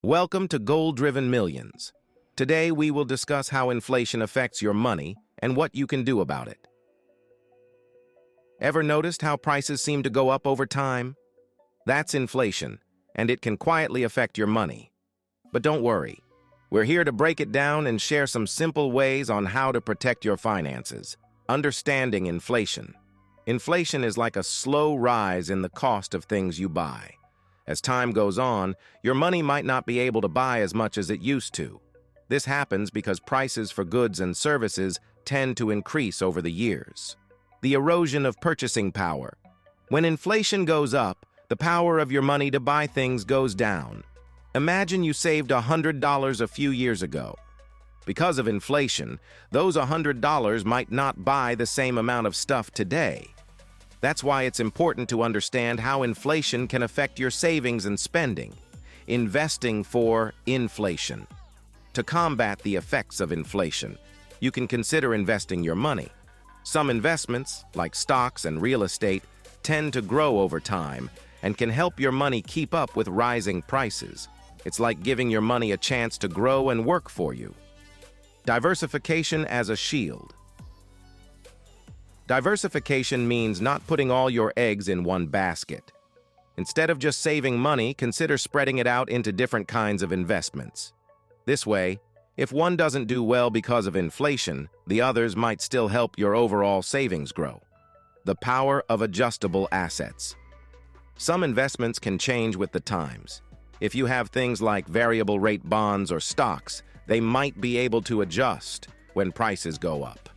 Welcome to Goal-Driven Millions. Today we will discuss how inflation affects your money and what you can do about it. Ever noticed how prices seem to go up over time? That's inflation, and it can quietly affect your money. But don't worry. We're here to break it down and share some simple ways on how to protect your finances. Understanding inflation. Inflation is like a slow rise in the cost of things you buy. As time goes on, your money might not be able to buy as much as it used to. This happens because prices for goods and services tend to increase over the years. The erosion of purchasing power. When inflation goes up, the power of your money to buy things goes down. Imagine you saved $100 a few years ago. Because of inflation, those $100 might not buy the same amount of stuff today. That's why it's important to understand how inflation can affect your savings and spending. Investing for inflation. To combat the effects of inflation, you can consider investing your money. Some investments, like stocks and real estate, tend to grow over time and can help your money keep up with rising prices. It's like giving your money a chance to grow and work for you. Diversification as a shield. Diversification means not putting all your eggs in one basket. Instead of just saving money, consider spreading it out into different kinds of investments. This way, if one doesn't do well because of inflation, the others might still help your overall savings grow. The power of adjustable assets. Some investments can change with the times. If you have things like variable rate bonds or stocks, they might be able to adjust when prices go up.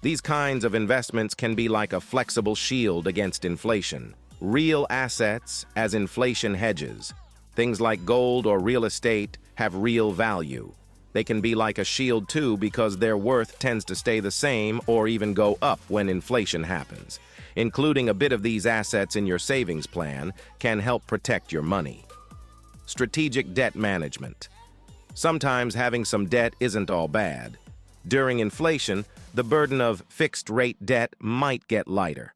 These kinds of investments can be like a flexible shield against inflation. Real assets as inflation hedges. Things like gold or real estate have real value. They can be like a shield too because their worth tends to stay the same or even go up when inflation happens. Including a bit of these assets in your savings plan can help protect your money. Strategic debt management. Sometimes having some debt isn't all bad. During inflation, the burden of fixed-rate debt might get lighter.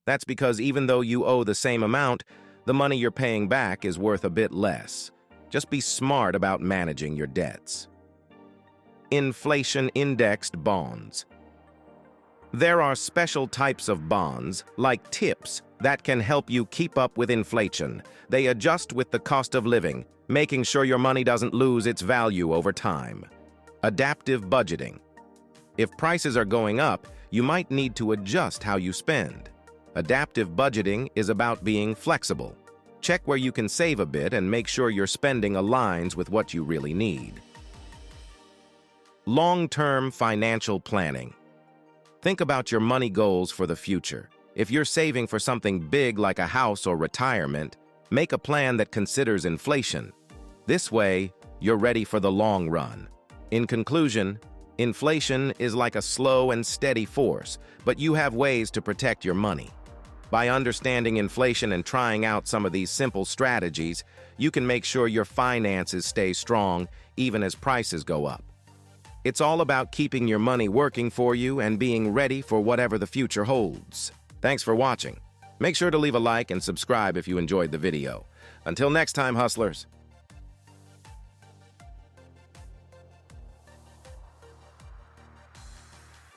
That's because even though you owe the same amount, the money you're paying back is worth a bit less. Just be smart about managing your debts. Inflation-indexed bonds. There are special types of bonds, like TIPS, that can help you keep up with inflation. They adjust with the cost of living, making sure your money doesn't lose its value over time. Adaptive budgeting. If prices are going up, you might need to adjust how you spend. Adaptive budgeting is about being flexible. Check where you can save a bit and make sure your spending aligns with what you really need. Long-term financial planning. Think about your money goals for the future. If you're saving for something big like a house or retirement, make a plan that considers inflation. This way, you're ready for the long run. In conclusion, inflation is like a slow and steady force, but you have ways to protect your money. By understanding inflation and trying out some of these simple strategies, you can make sure your finances stay strong even as prices go up. It's all about keeping your money working for you and being ready for whatever the future holds. Thanks for watching. Make sure to leave a like and subscribe if you enjoyed the video. Until next time, hustlers.